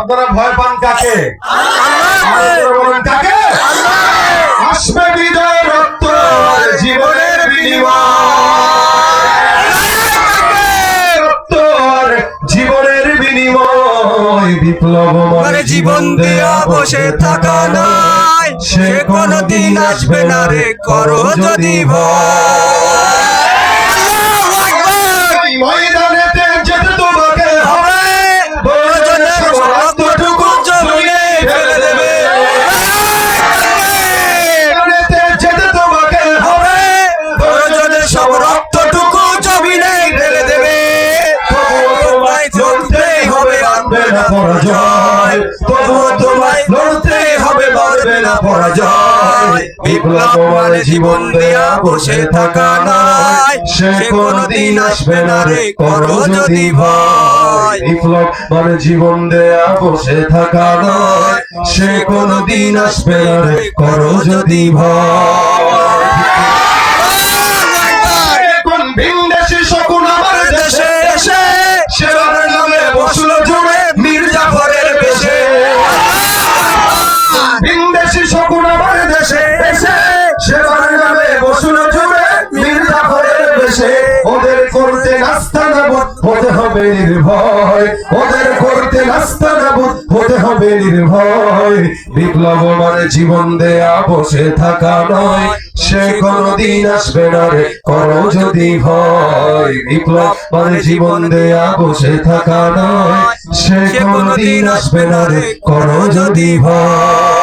আপনারা ভয় পান কাকে? বলেন কাকে? আসবে বিজয় রক্ত আর জীবনের বিনিময়, রক্ত আর জীবনের বিনিময়। বিপ্লব মানে জীবন দেয়া বসে থাকা নয়, সে কোনদিন আসবে না রে, করো যদি ভয়। ময়দানেতে যেতে তোমাকে হবে, প্রয়োজনে রক্তটুকু জমিনে ফেলে দেবে। ময়দানেতে যেতে তোমাকে হবে, প্রয়োজনে সব রক্তটুকু জমিনে ফেলে দেবে। তবুও তোমায় লড়তেই হবে, আনবে না পরাজয়। তবুও তোমায় লড়তেই হবে, মানবে না পরাজয়। বিপ্লব মানে জীবন দেয়া বসে থাকা নয়, সে কোনদিন আসবে না রে, করো যদি ভয়। বিপ্লব মানে জীবন দেয়া বসে থাকা নয়, সে কোনদিন আসবে না রে, করো যদি ভয়। কোন ভিনদেশি শকুন আমার দেশে এসে, সেবার নামে বসলো জুড়ে মীর জাফরের বেশে। ভিনদেশি শকুন আমার দেশে এসে, সেবার নামে বসলো জুড়ে মীর জাফরের বেশে। ওদের করতে নাস্তানাবুদ হতে হবে নির্ভয়, ওদের করতে নাস্তানাবুদ হতে হবে নির্ভয়। বিপ্লব মানে জীবন দেয়া বসে থাকা নয়, সে কোনদিন আসবে না রে, করো যদি ভয়। বিপ্লব মানে জীবন দেয়া বসে থাকা নয়, সে কোনদিন আসবে না রে, করো যদি ভয়।